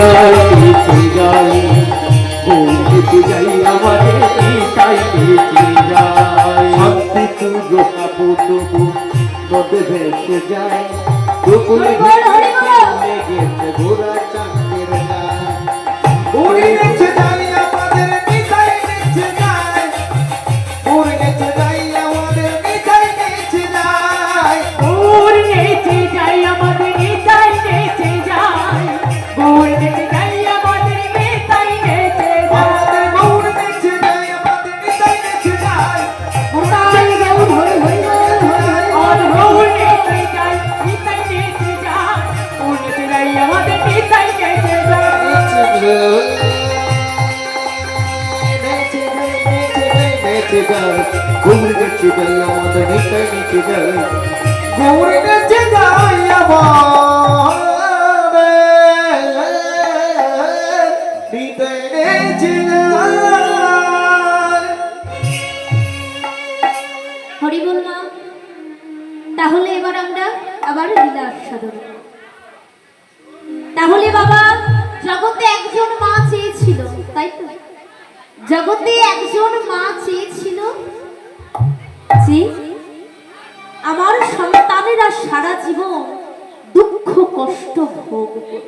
যাই বেঁচে যাই বেঁচে যাই আমাদের নিতাই বেঁচে যাই শান্তি পুজো খাবো তবু নদে ভেসে যায় দুপুরে গেছে ঘোরা চাঁদের গায় উড়ে গেছে যাই আমাদের নিতাই বেঁচে যায় উড়ে গেছে যাই আমাদের নিতাই বেঁচে যায় উড়ে গেছে যাই আমাদের নিতাই বেঁচে যায় উড়ে গেছে যাই আমাদের নিতাই বেঁচে যায় আমাদের গৌর বেঁচে যায় আমাদের নিতাই বেঁচে যায় তাই গৌর হই হই হই আর উড়ে গেছে যাই নিতাই বেঁচে যায় উড়ে গেছে যাই আমাদের নিতাই বেঁচে যায় গৌর বেঁচে যায় আমাদের নিতাই বেঁচে যায় গৌর বেঁচে যায় আমাদের নিতাই বেঁচে যায়। হরি বল মা। তাহলে এবার আমরা আবার লীলা আস্বাদন। তাহলে বাবা জগতে একজন মা চেয়েছিল, তাই তো? জগতে একজন মা চেয়েছিল যে আমার সন্তানেরা সারা জীবন দুঃখ কষ্ট ভোগ করবে।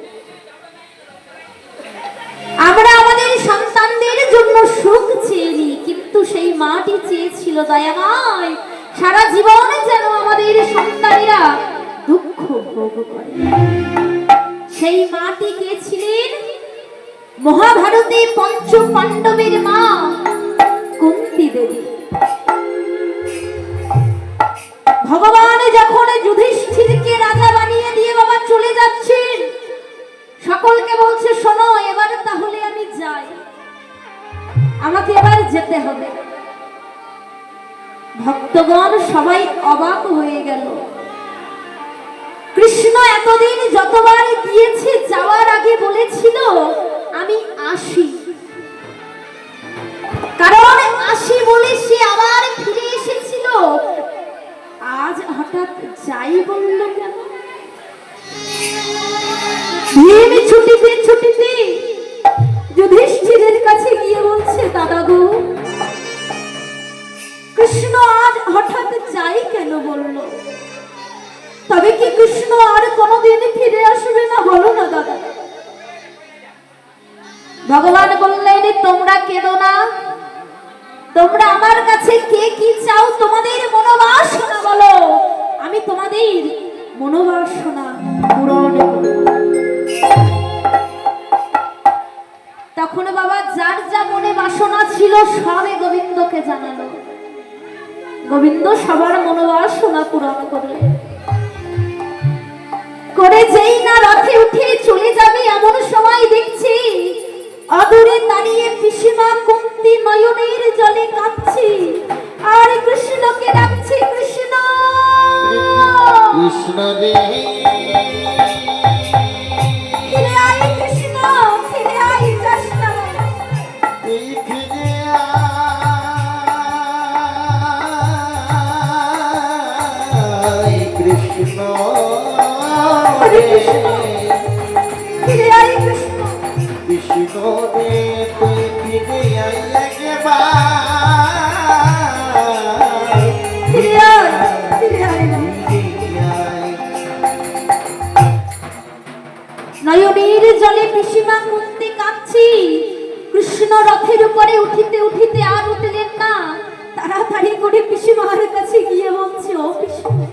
আমরা আমাদের সন্তানদের জন্য সুখ চেয়েছি, কিন্তু সেই মাটি চেয়েছিল দয়াময় সারা জীবন যেন আমাদের সন্তানেরা দুঃখ ভোগ করে। সেই মাটি কে ছিলেন? মহাভারতে পঞ্চ পাণ্ডবের মা কুন্তি দেবী। ভগবান যখন যুধিষ্ঠিরকে রাজা বানিয়ে দিয়ে বাবা চলে যাচ্ছেন, সকলকে বলছে শোনো এবার তাহলে আমি যাই, আমাকে এবার যেতে হবে। ভক্তগণ সবাই অবাক হয়ে গেল। কৃষ্ণ এতদিন যতবার গিয়েছে যাওয়ার আগে বলেছিল আমি আসি, কারণ আসি বলে সে আবার ফিরে এসেছিল। আজ হঠাৎ যাই বলল কেন? ভীম ছুটিতে ছুটিতে যুধিষ্ঠিরের কাছে গিয়ে বলছে দাদা গো, কৃষ্ণ আজ হঠাৎ যাই কেন বলল? তবে কি কৃষ্ণ আর কোনোদিন ফিরে আসবে না? বলো না দাদা। ভগবান বললেন তোমরা কেঁদো না, তোমরা আমার কাছে কে কি চাও তোমাদের মনোবাসনা বলো, আমি তোমাদের মনোবাসনা পূরণ করব। তখন বাবা যার যা মনে বাসনা ছিল সবে গোবিন্দকে জানালো। গোবিন্দ সবার মনোবাসনা পূরণ করলে করে যেই না রথে উঠে চলে যাবে এমন সময় দেখছি অদূরে দাঁড়িয়ে পিসিমা কুন্তি নয়নের জলে কাঁদছে আর কৃষ্ণকে ডাকছে কৃষ্ণ কৃষ্ণ রে ফিরে আয় কৃষ্ণ, ফিরে আয় কৃষ্ণ, তুই ফিরে আয় কৃষ্ণ হরে কৃষ্ণ, ফিরে আয় কৃষ্ণ, কৃষ্ণ রে তুই ফিরে আয় একবার ফিরে আয়, ফিরে আয় না। নয়নের জলে পিসিমা কুন্তি কাঁদছি। কৃষ্ণ রথের উপরে উঠিতে উঠিতে আর উঠলেন না। তাড়াতাড়ি করে পিসিমার কাছে গিয়ে বলছে ও পিসিমা,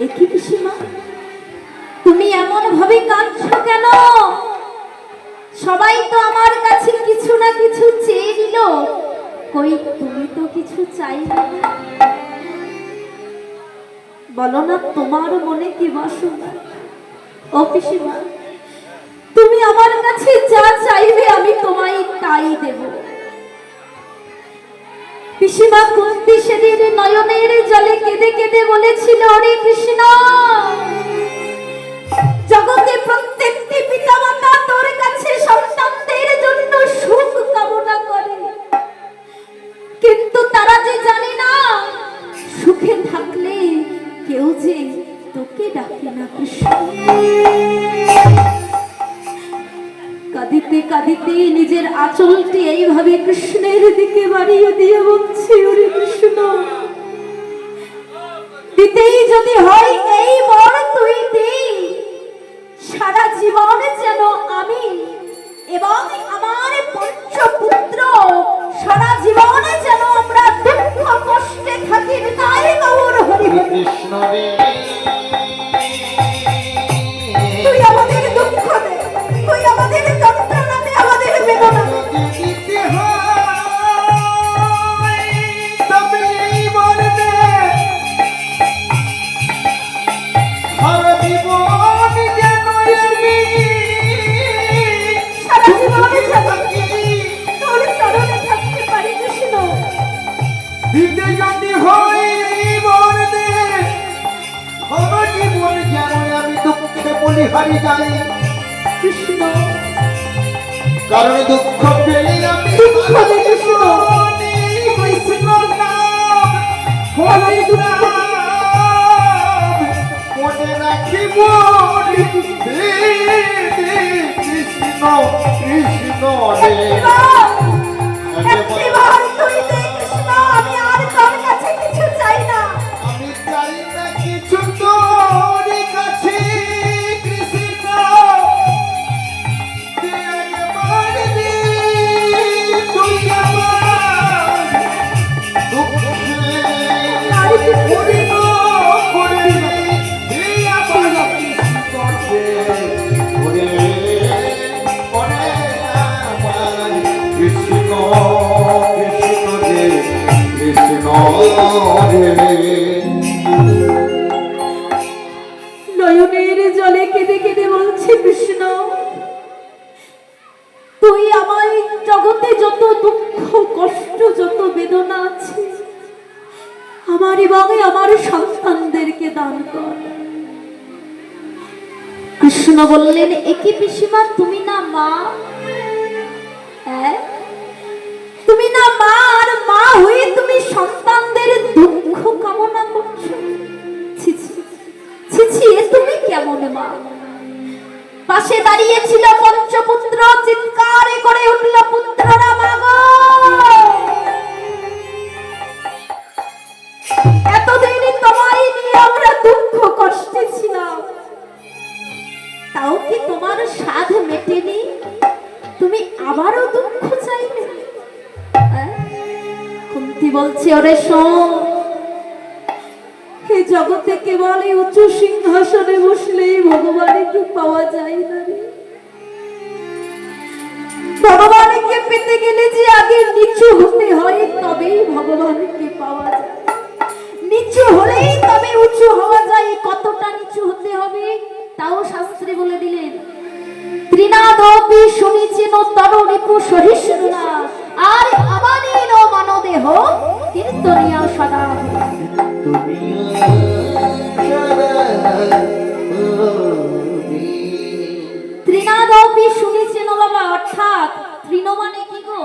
একই পিসিমা তুমি এমন ভাবে কাঁদছো কেন? সবাই তো আমার কাছে কিছু না কিছু চেয়ে নিল, কই তুমি তো কিছু চাইলে না। বলো না তোমার মনে কি বাসনা? ও পিসিমা তুমি আমার কাছে যা চাইবে আমি তোমায় তাই দেব। পিসিমা কুন্তি সেদিন নয়নের জলে কেঁদে কেঁদে বলেছিল ওরে কৃষ্ণ, জগতে প্রত্যেকটি পিতামাতা তোর কাছে সন্তানদের জন্য সুখ কামনা করে, কিন্তু তারা যে জানে না সুখে থাকলে কেউ যে তোকে ডাকে না কৃষ্ণ। দিতে নিজের আঁচলটি এইভাবে কৃষ্ণের দিকে বাড়িয়ে দিয়ে বলছে, ওরে কৃষ্ণ, দিতেই যদি হয় এই বর তুই দে, সারা জীবনে যেন আমি এবং আমার পঞ্চপুত্র সারা জীবনে যেন আমরা দুঃখ কষ্টে থাকি, তাই গৌর হরি হরি। কৃষ্ণ রে তুই আমাদের দুঃখ দে, তুই আমাদের যন্ত্রণা দে, আমাদের বেদনা দে। দিতে হয় তবে এই বর দে, সারা জীবন যেন আমি সারা জীবনে যেন তোর চরণে থাকতে পারি কৃষ্ণ। দিতে যদি হয় এই বর দে, সারা জীবন যেন আমি দুঃখে বলিহারি যাই, কৃষ্ণ কারণ দুঃখ পেলে আমি দুঃখ দে কৃষ্ণ, কৃষ্ণর নাম আমাদের দুঃখ মনে রাখিব কৃষ্ণ কৃষ্ণ রে একটিবার তুই দে কৃষ্ণ, আমি আর তোর কাছে কিছু চাই না। আমি চাই না কিছু তোর কাছে কৃষ্ণ, দে একবার দে, তুই আমার দুঃখে আর কিছু পূর্ণ করে দে, আমার কৃষ্ণ রে, ওরে ওরে আমার কৃষ্ণ কৃষ্ণ রে কৃষ্ণ রে। নয়নের জলে কেঁদে কেঁদে বলছে, কৃষ্ণ তুই আমার এই জগতে যত দুঃখ কষ্ট যত বেদনা আছে আমার এবং আমার সন্তানদেরকে দান কর। কৃষ্ণ বললেন, একই পিসিমা তুমি না মা? হ্যাঁ, তুমি না মা, আর মা হয়ে তুমি সন্তানদের দুঃখ কামনা করছো? ছি ছি ছি ছি, এ তুমি কেমন মা? পাশে দাঁড়িয়েছিল পঞ্চপুত্র, চিৎকার করে উঠল, পুত্ররা মাগো, এতদিন তোমায় নিয়ে আমরা দুঃখ কষ্টে ছিলাম, তাও কি তোমার সাধ মেটেনি? তুমি আবারও দুঃখ চাইবে? কুন্তি বলছে, ওরে শোন, এই জগতে কেবল এই উঁচু সিংহাসনে বসলেই ভগবানকে পাওয়া যায় না রে। ভগবানকে পেতে গেলে যে আগে নিচু হতে হয়, তবেই ভগবানকে পাওয়া যায়। নিচু হলেই তবে উঁচু হওয়া যায়। কতটা নিচু হতে হবে তাও শাস্ত্রে বলে দিলেন, ত্রিনাদপি শুনিছেন তররিপু সহিষ্ণুনা, আর আমানিন মানদেহ কীর্তনিয়া সদা। ত্রিনাদপি শুনিছেন বাবা, অর্থাৎ তৃণ মানে কি গো?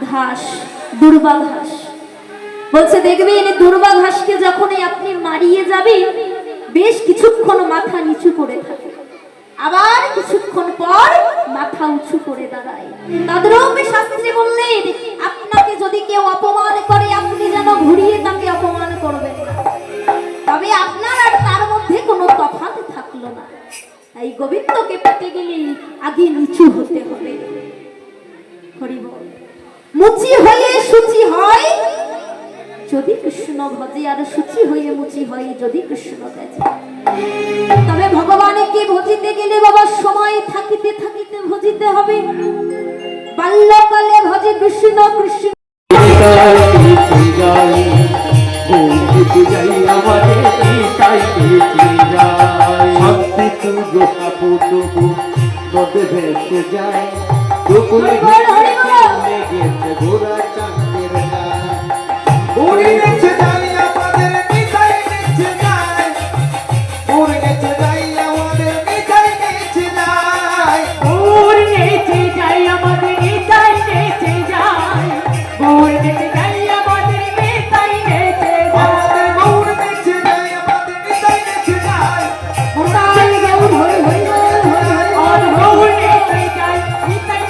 ঘাস, দুর্বা ঘাস। বলছে দেখবেন দুর্বা ঘাসকে যখনই আপনি মারিয়ে যাবেন, বেশ কিছুক্ষণ মাথা নিচু করে থাকে, আবার কিছুক্ষণ পর মাথা উঁচু করে দাঁড়ায়। তাদেরকে শাস্ত্রে বললেন, আপনাকে যদি কেউ অপমান করে, আপনি যেন ঘুরিয়ে তাকে অপমান করবেন না, তবে আপনার আর তার মধ্যে কোনো তফাৎ থাকলো না। তাই গোবিন্দকে পেতে গেলে আগে নিচু হতে হবে। হরি বল। মুচি হয়ে সূচি হয় যদি কৃষ্ণ ভজে, আর সূচি হয়ে মুচি হয় যদি কৃষ্ণ ভজে। তবে ভগবানকে ভজিতে গেলে বাবা সময় থাকিতে থাকিতে ভজিতে হবে। বাল্যকালে ভজে কৃষ্ণ কৃষ্ণ, ভেসে যায় ঘোরা চাঁদের উড়ে গেছে যাই আমাদের নিতাই নেচে যায়, উড়ে গেছে যাই আমাদের নিতাই নেচে যায়, উড় নেচে যাই আমাদের নিতাই নেচে যায়, উড় নেচে যাই আমাদের নিতাই নেচে আমাদের যায়, গৌর নেচে যায় আমাদের নিতাই নেচে যায়, নিতাই গৌর হরি হরি হরি হরি, আর গৌর নেচে যায় নিতাই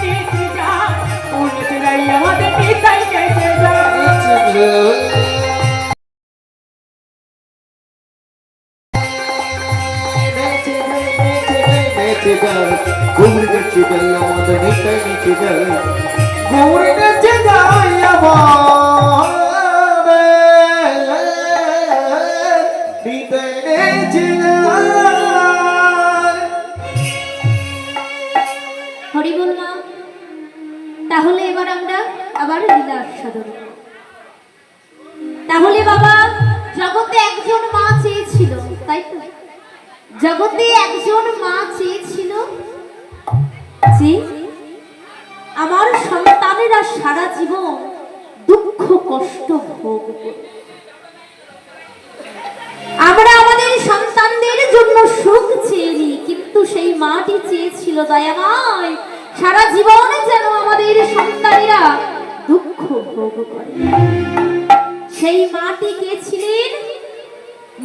নেচে যায় গৌর নেচে যায় আমাদের নিতাই নেচে যায় গৌর নেচে যায় আমার নিতাই নেচে যায়। হরি বল মা। তাহলে এবার আমরা আবার লীলা আস্বাদন। তাহলে বাবা জগতে একজন মা চেয়েছিল, তাই তো? জগতে একজন মা চেয়েছিল যে আমার সন্তানেরা সারা জীবন দুঃখ কষ্ট ভোগ করবে। আমরা আমাদের সন্তানদের জন্য সুখ চেয়েছি, কিন্তু সেই মাটি চেয়েছিল দয়াময় সারা জীবনে যেন আমাদের সন্তানেরা দুঃখ ভোগ করে। সেই মাটি কে ছিলেন?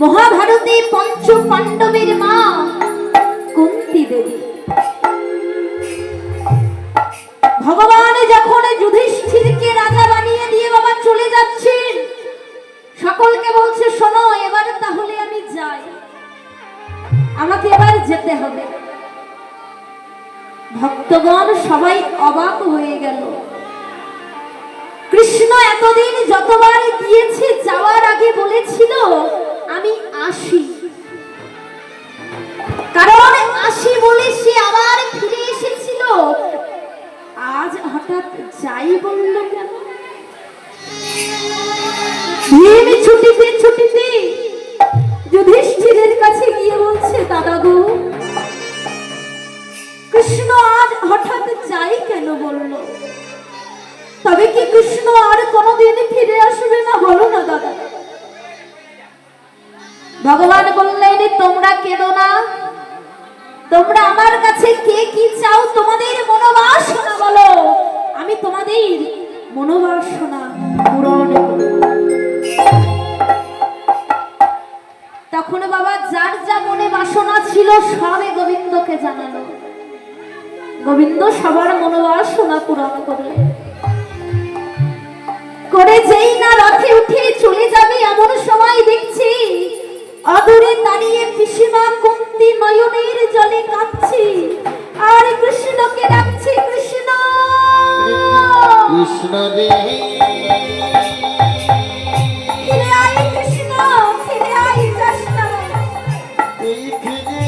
মহাভারতে পঞ্চ পাণ্ডবের মা কুন্তি দেবী। ভগবান যখন যুধিষ্ঠিরকে রাজা বানিয়ে দিয়ে বাবা চলে যাচ্ছেন, সকলকে বলছে শোনো এবার তাহলে আমি যাই, আমাকে এবার যেতে হবে। ভক্তগণ সবাই অবাক হয়ে গেল। কৃষ্ণ এতদিন যতবার গিয়েছে যাওয়ার আগে বলেছিল আমি আসি, কারণ আসি বলে সে আবার ফিরে এসেছিল। আজ হঠাৎ যাই বলল কেন? ভীম ছুটিতে ছুটিতে যুধিষ্ঠিরের কাছে গিয়ে বলছে দাদা গো, কৃষ্ণ আজ হঠাৎ যাই কেন বলল? তবে কি কৃষ্ণ আর কোনদিন ফিরে আসবে না? বলো না দাদা। ভগবান বললেন তোমরা কেঁদো না, তোমরা আমার কাছে কে কি চাও তোমাদের মনোবাসনা বলো, আমি তোমাদের মনোবাসনা পূরণ করব। তখন বাবা যার যা মনে বাসনা ছিল সবে গোবিন্দকে জানালো। গোবিন্দ সবার মনোবাসনা পূরণ করলেন। করে যেই না রথে উঠে চলে যাবে এমন সময় দেখছি অদূরে দাঁড়িয়ে পিসিমা কুন্তি নয়নের জলে কাঁদছে আর কৃষ্ণকে ডাকছে কৃষ্ণ কৃষ্ণ রে ফিরে আয় কৃষ্ণ, ফিরে আয় কৃষ্ণ, তুই ফিরে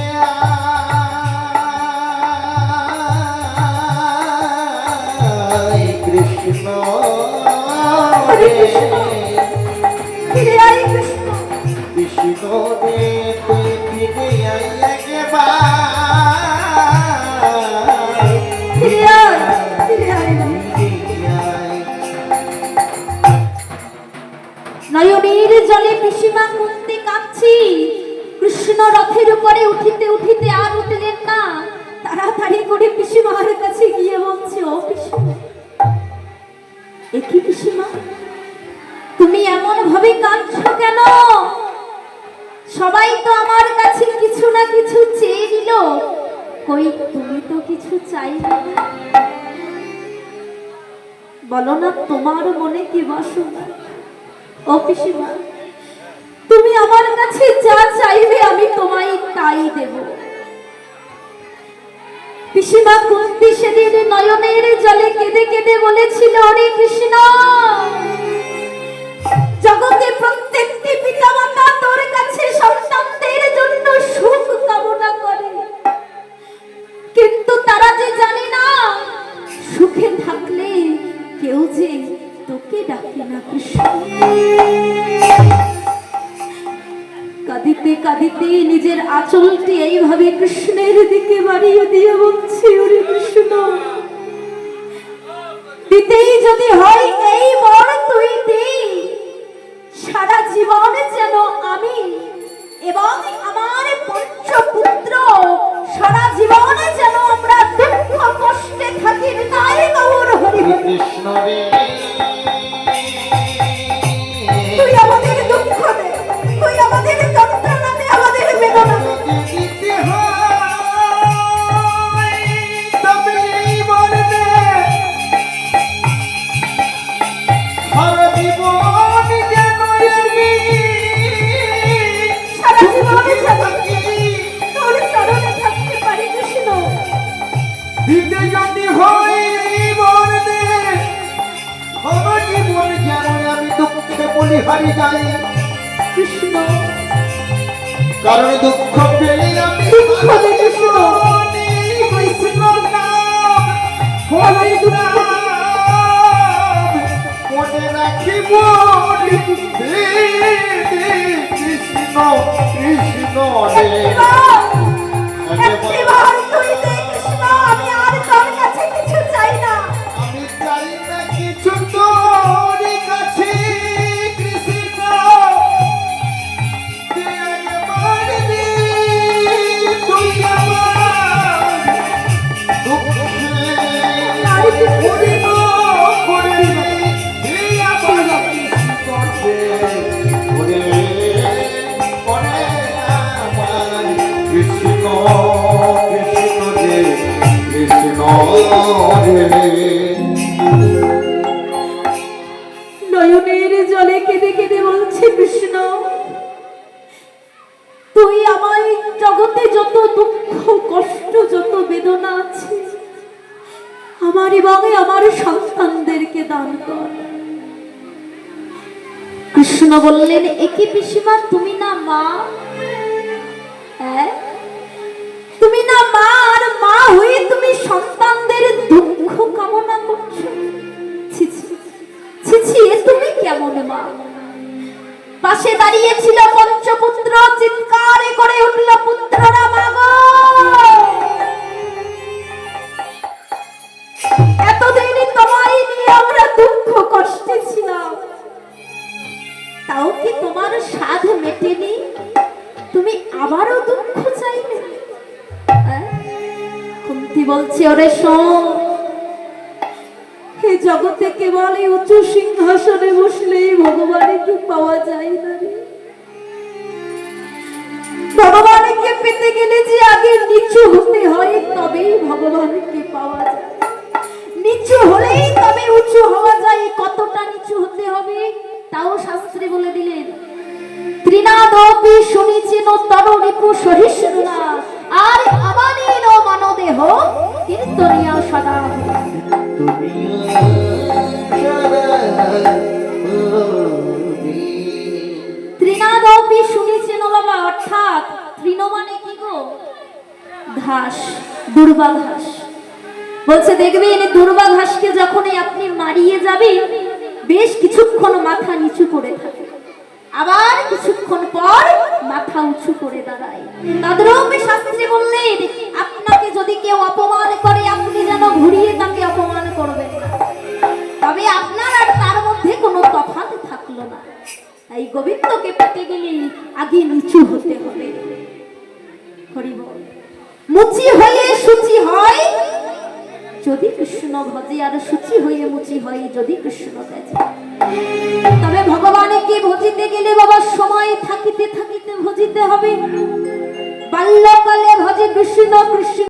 আয় কৃষ্ণ হরে কৃষ্ণ, ফিরে আয় কৃষ্ণ, কৃষ্ণ রে তুই ফিরে আয় একবার ফিরে আয়, ফিরে আয়। নয়নের জলে পিসিমা কুন্তি কাঁদছি। কৃষ্ণ রথের উপরে উঠিতে উঠিতে আর উঠলেন না। তাড়াতাড়ি করে পিসিমার কাছে গিয়ে বলছে ও পিসিমা, একই পিসিমা তুমি এমন ভাবে কাঁদছো কেন? সবাই তো আমার কাছে কিছু না কিছু চেয়ে নিল, কই তুমি তো কিছু চাইলে না। বলো না তোমার মনে কি বাসনা? ও পিসিমা তুমি আমার কাছে যা চাইবে আমি তোমায় তাই দেব। পিসিমা কুন্তি সেদিন নয়নের জলে কেঁদে কেঁদে বলেছিল হরে কৃষ্ণ, জগতে প্রত্যেকটি পিতামাতা তোর কাছে সন্তানদের জন্য সুখ কামনা করে, কিন্তু তারা যে জানে না সুখে থাকলে কেউ যে তোকে ডাকে না কৃষ্ণ। কাঁদিতে কাঁদিতে নিজের আঁচলটি এইভাবে কৃষ্ণের দিকে বাড়িয়ে দিয়ে বলছি ওরে কৃষ্ণ, দিতেই যদি হয় এই বর তুই দে, সারা জীবনে যেন আমি এবং আমার পঞ্চপুত্র সারা জীবনে যেন আমরা দুঃখ কষ্টে থাকি, তাই গৌর হরি কৃষ্ণ রে তুই আমাদের দুঃখ দে, তুই আমাদের যন্ত্রণা দে, আমাদের বেদনা দে। দিতে হয় দিতে যদি হই বলতে আমার জীবন যেমন আমি দুঃখে বলিহারি যাই কৃষ্ণ কারণ দুঃখ পেলে আমি দুঃখ দেখে শোনো। কৃষ্ণর নাম আমার দুঃখ মনে রাখিব কৃষ্ণ কৃষ্ণ রে একটিবার তুই দে কৃষ্ণ, আমি আর তোর কাছে কিছু চাই না। আমি চাই না কিছু তোর কাছে কৃষ্ণ দে আমার দে তুই আমার দুঃখে আর কিছু পূর্ণ করে দে আমার কৃষ্ণ দে ওরে ওরে আমার কৃষ্ণ কৃষ্ণ দে কৃষ্ণ রে নয়নের জলে কেঁদে কেঁদে বলছে কৃষ্ণ, তুই আমায় জগতে যত দুঃখ কষ্ট যত বেদনা আছে আমার এবং আমার সন্তানদেরকে দান কর। কৃষ্ণ বললেন, একি পিসিমা তুমি না মা? হ্যাঁ, তুমি না মা, আর মা হয়ে তুমি সন্তানদের দুঃখ কামনা করছো? ছি ছি ছি ছি, এ তুমি কেমন মা? পাশে দাঁড়িয়েছিল পঞ্চপুত্র, চিৎকার করে উঠল, পুত্ররা মাগো, এতদিন তোমায় নিয়ে আমরা দুঃখ কষ্টে ছিলাম, তাও কি তোমার সাধ মেটেনি? তুমি আবারও দুঃখ চাইবে? কুন্তি বলছে, ওরে শোন, এই জগতে কেবল এই উঁচু সিংহাসনে বসলেই ভগবানকে পাওয়া যায় না রে। ভগবানকে পেতে গেলে যে আগে নিচু হতে হয়, তবেই ভগবানকে পাওয়া যায়। নিচু হলেই তবে উঁচু হওয়া যায়। কতটা নিচু হতে হবে তাও শাস্ত্রে বলে দিলেন। ত্রিনাদপি শুনিছেন তররিপু সহিষ্ণুনা, আর আমানিন মানদেহ কীর্তনিয়া সদা। ত্রিনাদপি শুনিছেন বাবা, অর্থাৎ তৃণ মানে কি গো? ঘাস, দুর্বা ঘাস। বলছে দেখবেন দুর্বা ঘাসকে যখনই আপনি মারিয়ে যাবেন, বেশ কিছুক্ষণ মাথা নিচু করে থাকে, আবার কিছুক্ষণ পর মাথা উঁচু করে দাঁড়ায়। তদ্রূপে শাস্ত্রী বললেন, আপনাকে যদি কেউ অপমান করে, আপনি যেন ঘুরিয়ে তাকে অপমান করবেন না, তবে আপনার আর তার মধ্যে কোনো তফাৎ থাকলো না। তাই গোবিন্দকে পেতে গেলে আগে নিচু হতে হবে। হরি বল। মুচি হয়ে সূচি হয় যদি কৃষ্ণ ভজে, আর সূচি হয়ে মুচি হয় যদি কৃষ্ণ ভজে। তবে ভগবানকে ভজিতে গেলে বাবা সময় থাকিতে থাকিতে ভজিতে হবে। বাল্যকালে ভজে কৃষ্ণ, কৃষ্ণ